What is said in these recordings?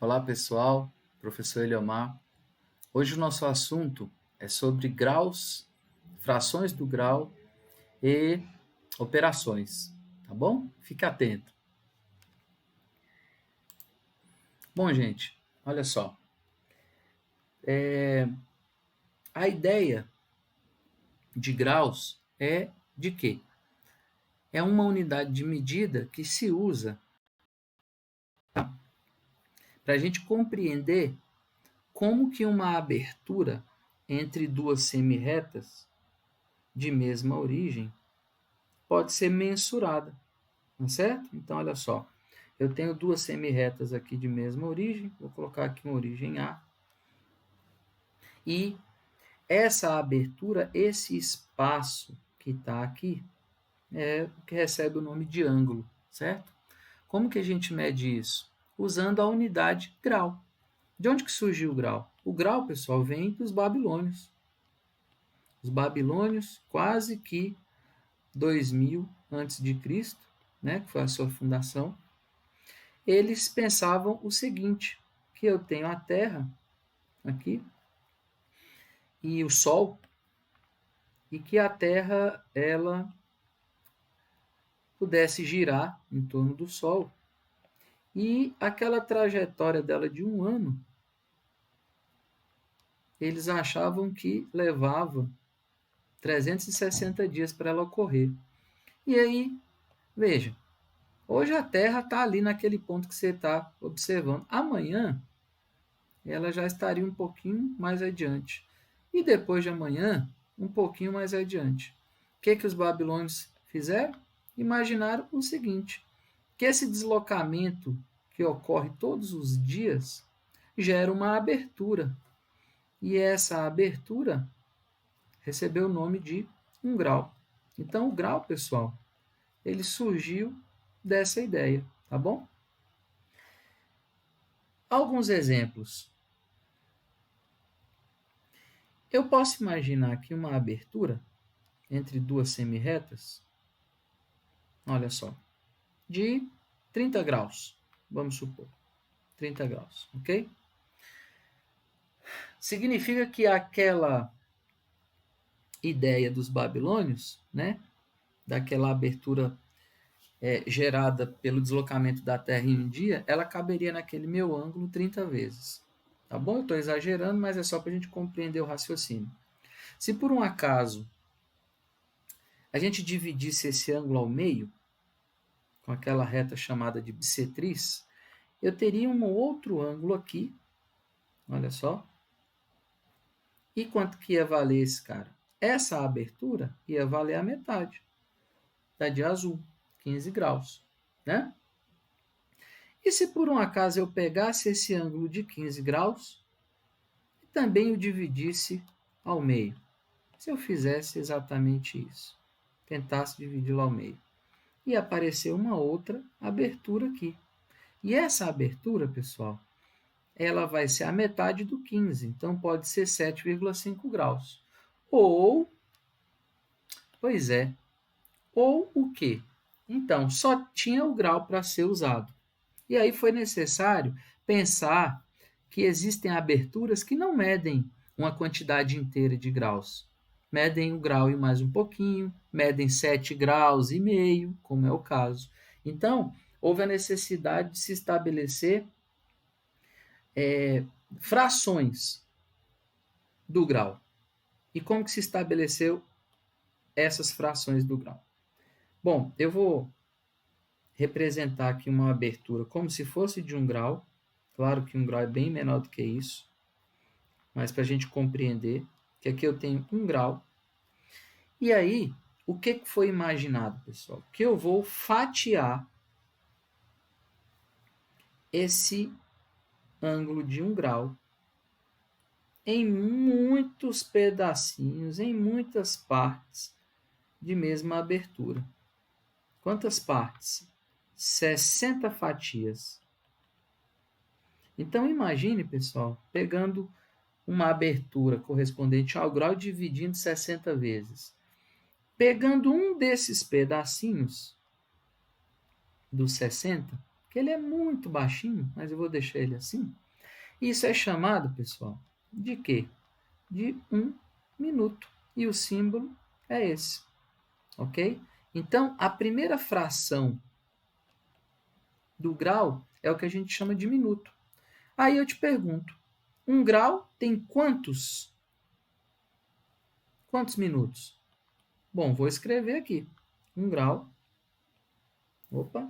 Olá pessoal, professor Eliomar. Hoje o nosso assunto é sobre graus, frações do grau e operações, tá bom? Fique atento. Bom, gente, olha só. A ideia de graus é de quê? É uma unidade de medida que se usa para a gente compreender como que uma abertura entre duas semirretas de mesma origem pode ser mensurada, tá certo? Então, olha só, eu tenho duas semirretas aqui de mesma origem, vou colocar aqui uma origem A, e essa abertura, esse espaço que está aqui, é o que recebe o nome de ângulo, certo? Como que a gente mede isso? Usando a unidade grau. De onde que surgiu o grau? O grau, pessoal, vem dos babilônios. Os babilônios, quase que 2000 antes de Cristo, né, que foi a sua fundação, eles pensavam o seguinte, que eu tenho a Terra aqui e o Sol, e que a Terra ela pudesse girar em torno do Sol, e aquela trajetória dela de um ano, eles achavam que levava 360 dias para ela ocorrer. E aí, veja, hoje a Terra está ali naquele ponto que você está observando. Amanhã, ela já estaria um pouquinho mais adiante. E depois de amanhã, um pouquinho mais adiante. O que os babilônios fizeram? Imaginaram o seguinte, que esse deslocamento que ocorre todos os dias gera uma abertura. E essa abertura recebeu o nome de um grau. Então, o grau, pessoal, ele surgiu dessa ideia, tá bom? Alguns exemplos. Eu posso imaginar aqui uma abertura entre duas semirretas, olha só, de 30 graus, vamos supor, 30 graus, ok? Significa que aquela ideia dos babilônios, né, daquela abertura gerada pelo deslocamento da Terra em um dia, ela caberia naquele meu ângulo 30 vezes. Tá bom? Eu estou exagerando, mas é só para a gente compreender o raciocínio. Se por um acaso a gente dividisse esse ângulo ao meio, com aquela reta chamada de bissetriz, eu teria um outro ângulo aqui, olha só. E quanto que ia valer esse cara? Essa abertura ia valer a metade da de azul, 15 graus, né? E se por um acaso eu pegasse esse ângulo de 15 graus e também o dividisse ao meio? Se eu fizesse exatamente isso, tentasse dividi-lo ao meio, ia aparecer uma outra abertura aqui. E essa abertura, pessoal, ela vai ser a metade do 15, então pode ser 7,5 graus. Ou, pois é, ou o quê? Então, só tinha o grau para ser usado. E aí foi necessário pensar que existem aberturas que não medem uma quantidade inteira de graus. Medem o grau e mais um pouquinho, medem 7 graus e meio, como é o caso. Então, houve a necessidade de se estabelecer frações do grau. E como que se estabeleceu essas frações do grau? Bom, eu vou representar aqui uma abertura como se fosse de um grau. Claro que um grau é bem menor do que isso, mas para a gente compreender que aqui eu tenho um grau. E aí, o que foi imaginado, pessoal? Que eu vou fatiar esse ângulo de um grau em muitos pedacinhos, em muitas partes de mesma abertura. Quantas partes? 60 fatias. Então imagine, pessoal, pegando uma abertura correspondente ao grau dividindo 60 vezes. Pegando um desses pedacinhos dos 60, que ele é muito baixinho, mas eu vou deixar ele assim. Isso é chamado, pessoal, de quê? De 1 minuto. E o símbolo é esse, ok? Então, a primeira fração do grau é o que a gente chama de minuto. Aí eu te pergunto, 1 grau tem quantos minutos? Bom, vou escrever aqui. 1 grau. Opa.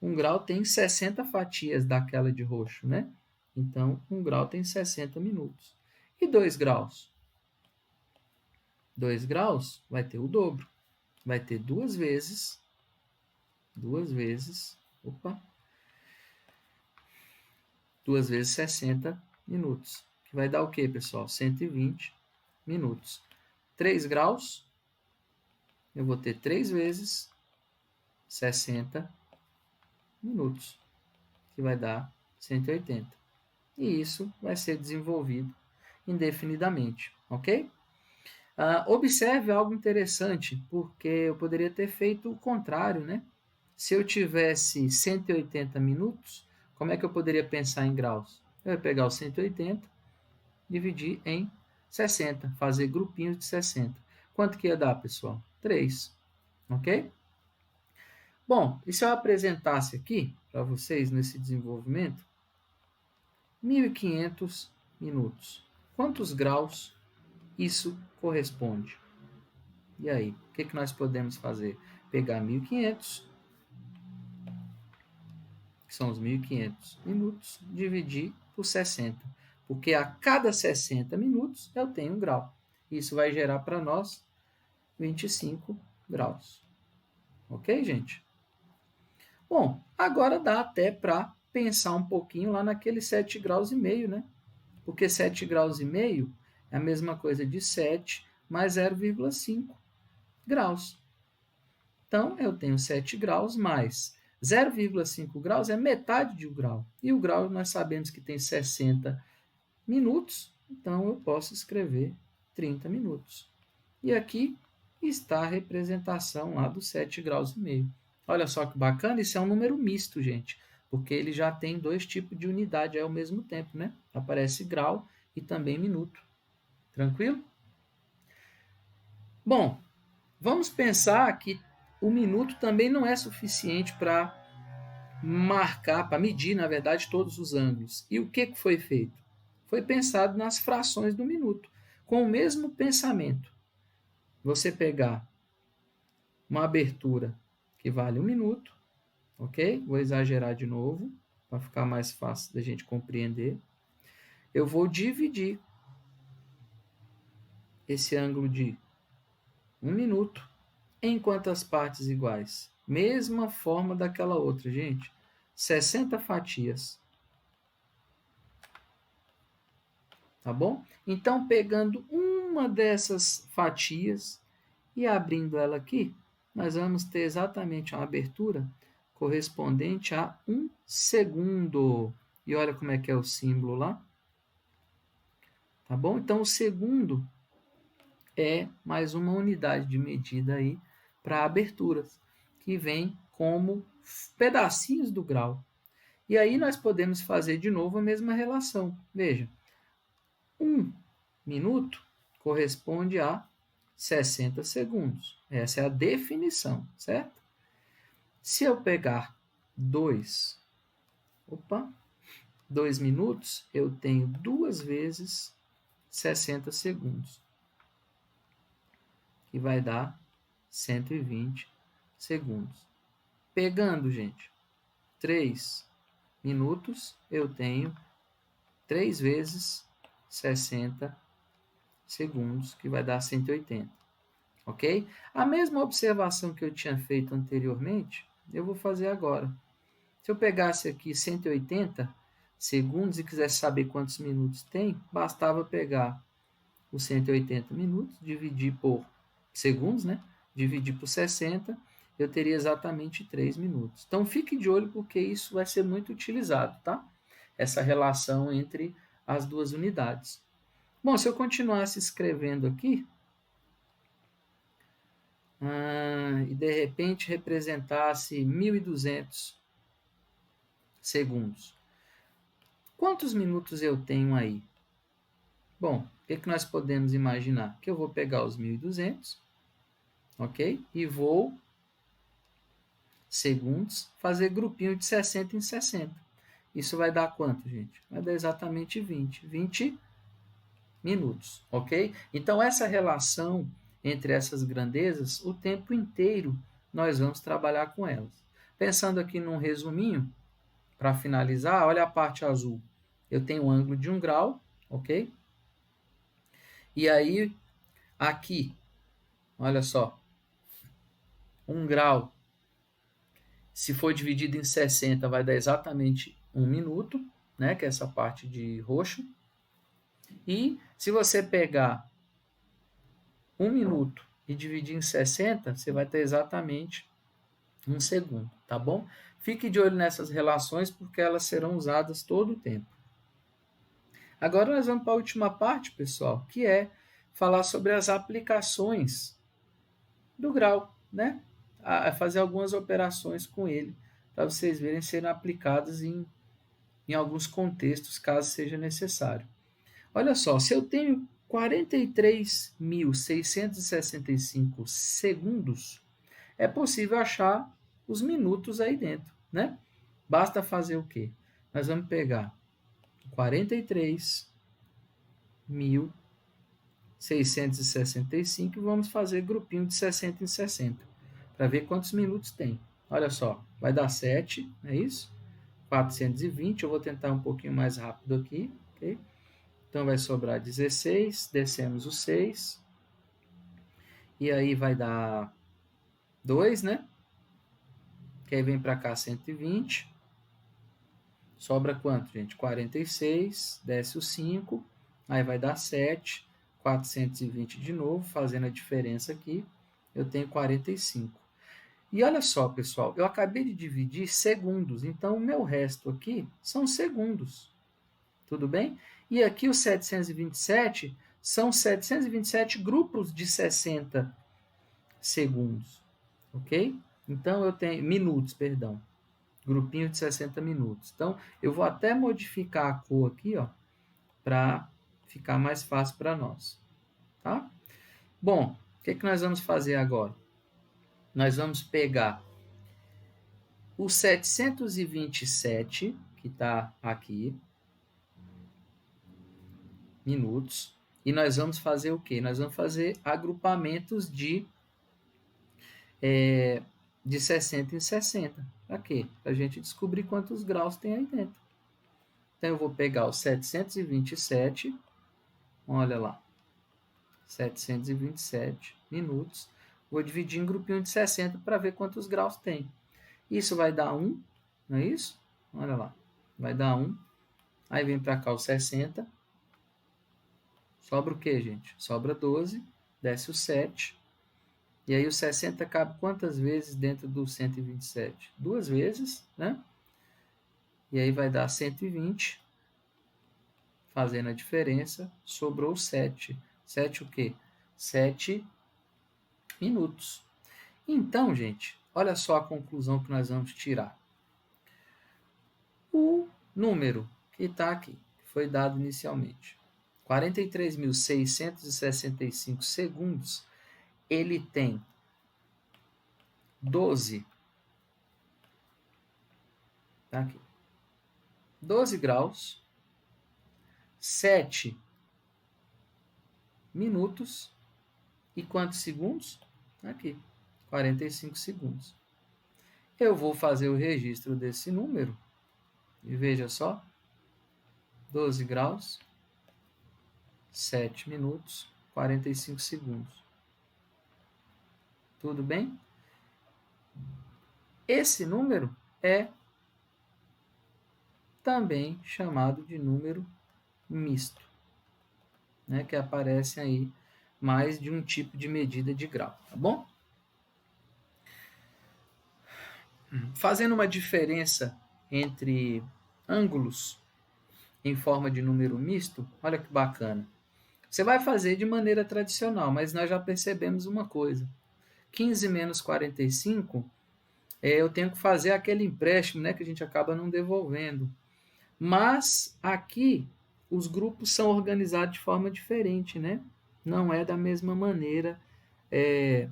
1 grau tem 60 fatias daquela de roxo, né? Então, 1 grau tem 60 minutos. E 2 graus? 2 graus vai ter o dobro. Vai ter 2 vezes, opa, 2 vezes 60 minutos. Que vai dar o quê, pessoal? 120 minutos. 3 graus, eu vou ter 3 vezes 60 minutos, que vai dar 180. E isso vai ser desenvolvido indefinidamente, ok? Observe algo interessante, porque eu poderia ter feito o contrário, né? Se eu tivesse 180 minutos, como é que eu poderia pensar em graus? Eu ia pegar os 180, dividir em 60, fazer grupinhos de 60. Quanto que ia dar, pessoal? 3, ok? Bom, e se eu apresentasse aqui, para vocês, nesse desenvolvimento, 1.500 minutos. Quantos graus isso corresponde? E aí, o que nós podemos fazer? Pegar 1.500, que são os 1.500 minutos, dividir por 60. Porque a cada 60 minutos eu tenho 1 grau. Isso vai gerar para nós 25 graus. Ok, gente? Bom, agora dá até para pensar um pouquinho lá naqueles 7 graus e meio, né? Porque 7 graus e meio é a mesma coisa de 7 mais 0,5 graus. Então, eu tenho 7 graus mais 0,5 graus é metade de 1 grau. E o grau nós sabemos que tem 60 minutos, então eu posso escrever 30 minutos. E aqui está a representação lá dos 7 graus e meio. Olha só que bacana, isso é um número misto, gente, porque ele já tem 2 tipos de unidade ao mesmo tempo, né? Aparece grau e também minuto. Tranquilo? Bom, vamos pensar que o minuto também não é suficiente para marcar, para medir, na verdade, todos os ângulos. E o que foi feito? Foi pensado nas frações do minuto, com o mesmo pensamento. Você pegar uma abertura que vale 1 minuto, ok? Vou exagerar de novo, para ficar mais fácil da gente compreender. Eu vou dividir esse ângulo de 1 minuto em quantas partes iguais? Mesma forma daquela outra, gente. 60 fatias. Tá bom? Então, pegando uma dessas fatias e abrindo ela aqui, nós vamos ter exatamente uma abertura correspondente a 1 segundo. E olha como é que é o símbolo lá. Tá bom? Então, o segundo é mais uma unidade de medida aí para aberturas, que vem como pedacinhos do grau. E aí nós podemos fazer de novo a mesma relação. Veja, 1 minuto corresponde a 60 segundos. Essa é a definição, certo? Se eu pegar 2 minutos, eu tenho 2 vezes 60 segundos, que vai dar 120 segundos. Pegando, gente, 3 minutos, eu tenho 3 vezes 60 segundos, que vai dar 180. Ok? A mesma observação que eu tinha feito anteriormente, eu vou fazer agora. Se eu pegasse aqui 180 segundos e quisesse saber quantos minutos tem, bastava pegar os 180 minutos, dividir por segundos, né? Dividir por 60, eu teria exatamente 3 minutos. Então, fique de olho porque isso vai ser muito utilizado, tá? Essa relação entre as duas unidades. Bom, se eu continuasse escrevendo aqui, e de repente representasse 1.200 segundos. Quantos minutos eu tenho aí? Bom, o que nós podemos imaginar? Que eu vou pegar os 1.200, ok? E vou, segundos, fazer grupinho de 60 em 60. Isso vai dar quanto, gente? Vai dar exatamente 20. 20 minutos, ok? Então, essa relação entre essas grandezas, o tempo inteiro nós vamos trabalhar com elas. Pensando aqui num resuminho, para finalizar, olha a parte azul. Eu tenho um ângulo de 1 grau, ok? E aí, aqui, olha só, 1 grau, se for dividido em 60, vai dar exatamente 1 minuto, né? Que é essa parte de roxo. E se você pegar 1 minuto e dividir em 60, você vai ter exatamente 1 segundo, tá bom? Fique de olho nessas relações, porque elas serão usadas todo o tempo. Agora nós vamos para a última parte, pessoal, que é falar sobre as aplicações do grau, né? A fazer algumas operações com ele, para vocês verem serem aplicadas em alguns contextos, caso seja necessário. Olha só, se eu tenho 43.665 segundos, é possível achar os minutos aí dentro, né? Basta fazer o quê? Nós vamos pegar 43.665 e vamos fazer grupinho de 60 em 60, para ver quantos minutos tem. Olha só, vai dar 7, não é isso? 420, eu vou tentar um pouquinho mais rápido aqui, ok? Então, vai sobrar 16, descemos o 6, e aí vai dar 2, né? Que aí vem para cá 120, sobra quanto, gente? 46, desce o 5, aí vai dar 7, 420 de novo, fazendo a diferença aqui, eu tenho 45. E olha só, pessoal, eu acabei de dividir segundos, então o meu resto aqui são segundos. Tudo bem? E aqui os 727 são 727 grupos de 60 segundos, ok? Então, eu tenho minutos, perdão, grupinho de 60 minutos. Então, eu vou até modificar a cor aqui, ó, para ficar mais fácil para nós, tá? Bom, o que nós vamos fazer agora? Nós vamos pegar o 727, que está aqui, minutos, e nós vamos fazer o quê? Nós vamos fazer agrupamentos de 60 em 60. Para quê? Para a gente descobrir quantos graus tem aí dentro. Então, eu vou pegar o 727, olha lá, 727 minutos, vou dividir em grupinho de 60 para ver quantos graus tem. Isso vai dar 1, não é isso? Olha lá, vai dar 1. Aí vem para cá o 60. Sobra o quê, gente? Sobra 12, desce o 7. E aí o 60 cabe quantas vezes dentro do 127? 2 vezes, né? E aí vai dar 120, fazendo a diferença, sobrou 7. 7 o quê? 7 minutos. Então, gente, olha só a conclusão que nós vamos tirar. O número que está aqui, que foi dado inicialmente, 43.665 segundos, ele tem 12, tá aqui, 12 graus, 7 minutos e quantos segundos? Aqui, 45 segundos. Eu vou fazer o registro desse número e veja só, 12 graus, 7 minutos, 45 segundos. Tudo bem? Esse número é também chamado de número misto, né, que aparece aí mais de um tipo de medida de grau, tá bom? Fazendo uma diferença entre ângulos em forma de número misto, olha que bacana. Você vai fazer de maneira tradicional, mas nós já percebemos uma coisa. 15 menos 45 eu tenho que fazer aquele empréstimo, né, que a gente acaba não devolvendo. Mas aqui os grupos são organizados de forma diferente, né? Não é da mesma maneira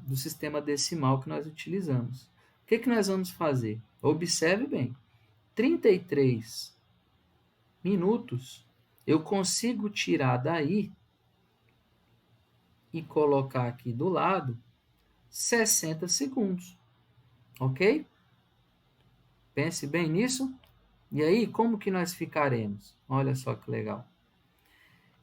do sistema decimal que nós utilizamos. O que nós vamos fazer? Observe bem. 33 minutos eu consigo tirar daí e colocar aqui do lado 60 segundos. Ok? Pense bem nisso. E aí, como que nós ficaremos? Olha só que legal.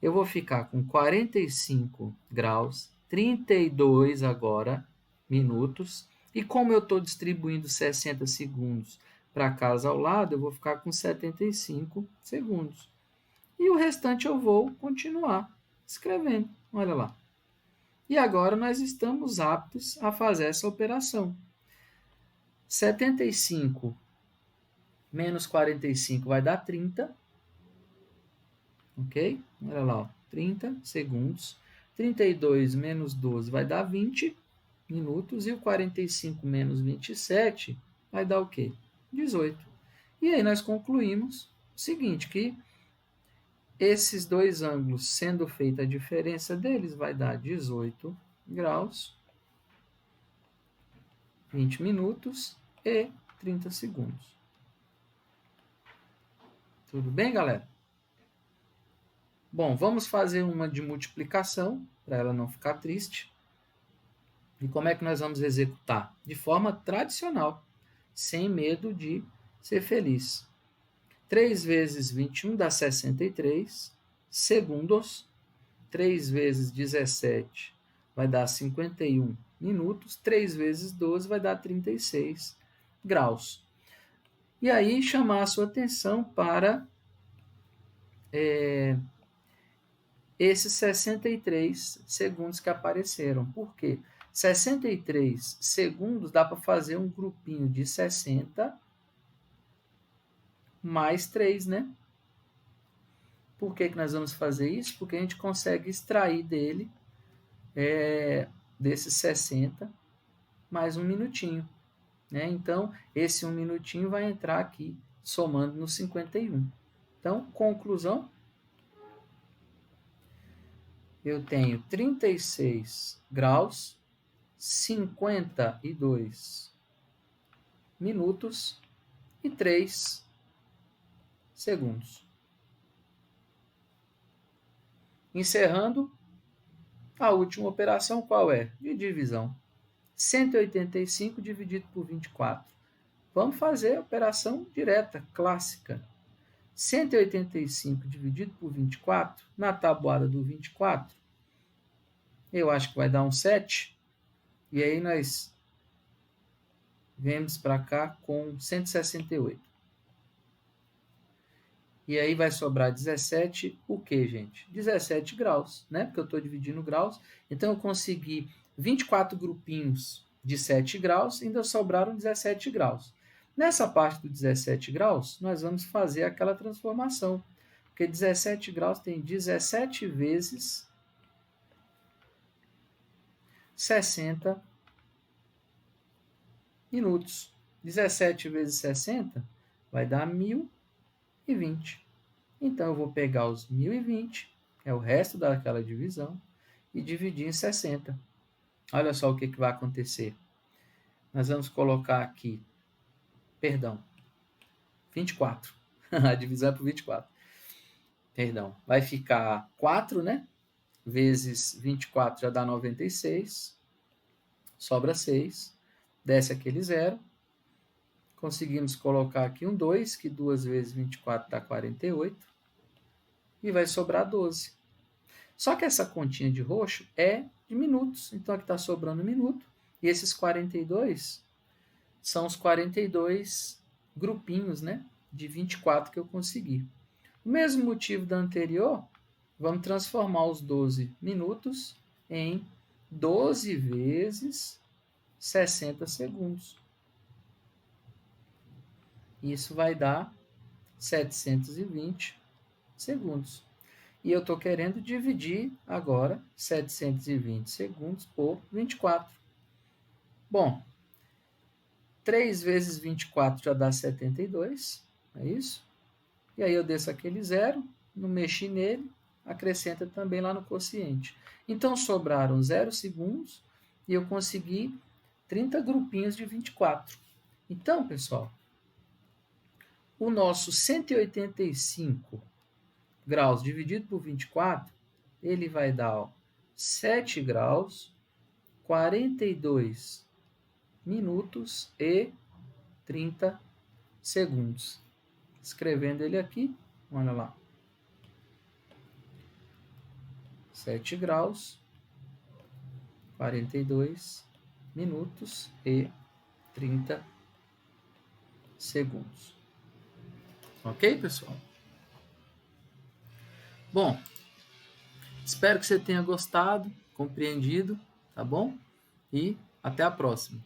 Eu vou ficar com 45 graus, 32 agora minutos. E como eu estou distribuindo 60 segundos para casa ao lado, eu vou ficar com 75 segundos. E o restante eu vou continuar escrevendo. Olha lá. E agora nós estamos aptos a fazer essa operação. 75 menos 45 vai dar 30. Ok? Olha lá, ó, 30 segundos. 32 menos 12 vai dar 20 minutos. E o 45 menos 27 vai dar o quê? 18. E aí nós concluímos o seguinte, que esses dois ângulos, sendo feita a diferença deles, vai dar 18 graus, 20 minutos e 30 segundos. Tudo bem, galera? Bom, vamos fazer uma de multiplicação, para ela não ficar triste. E como é que nós vamos executar? De forma tradicional, sem medo de ser feliz. 3 vezes 21 dá 63 segundos. 3 vezes 17 vai dar 51 minutos. 3 vezes 12 vai dar 36 graus. E aí chamar a sua atenção para esses 63 segundos que apareceram. Por quê? 63 segundos dá para fazer um grupinho de 60 mais 3, né? Por que nós vamos fazer isso? Porque a gente consegue extrair dele, desses 60, mais um minutinho. Né? Então, esse 1 minutinho vai entrar aqui, somando no 51. Então, conclusão, eu tenho 36 graus, 52 minutos e 3 segundos. Encerrando, a última operação qual é? De divisão. 185 dividido por 24. Vamos fazer a operação direta, clássica. 185 dividido por 24, na tabuada do 24, eu acho que vai dar um 7. E aí nós vemos para cá com 168. E aí vai sobrar 17, o que, gente? 17 graus, né? Porque eu estou dividindo graus. Então, eu consegui 24 grupinhos de 7 graus, ainda sobraram 17 graus. Nessa parte do 17 graus, nós vamos fazer aquela transformação. Porque 17 graus tem 17 vezes 60 minutos. 17 vezes 60 vai dar 1020. Então, eu vou pegar os 1020, que é o resto daquela divisão, e dividir em 60. Olha só o que vai acontecer. Nós vamos colocar aqui, 24. A divisão é por 24. Vai ficar 4, né? Vezes 24 já dá 96. Sobra 6. Desce aquele 0. Conseguimos colocar aqui um 2, que 2 vezes 24 dá 48. E vai sobrar 12. Só que essa continha de roxo é de minutos. Então, aqui está sobrando minuto. E esses 42 são os 42 grupinhos, né, de 24 que eu consegui. O mesmo motivo da anterior, vamos transformar os 12 minutos em 12 vezes 60 segundos. Isso vai dar 720 segundos. E eu estou querendo dividir agora 720 segundos por 24. Bom, 3 vezes 24 já dá 72, é isso? E aí eu desço aquele zero, não mexi nele, acrescenta também lá no quociente. Então sobraram 0 segundos e eu consegui 30 grupinhos de 24. Então, pessoal, o nosso 185 graus dividido por 24, ele vai dar, ó, 7 graus, 42 minutos e 30 segundos. Escrevendo ele aqui, olha lá. 7 graus, 42 minutos e 30 segundos. Ok, pessoal? Bom, espero que você tenha gostado, compreendido, tá bom? E até a próxima.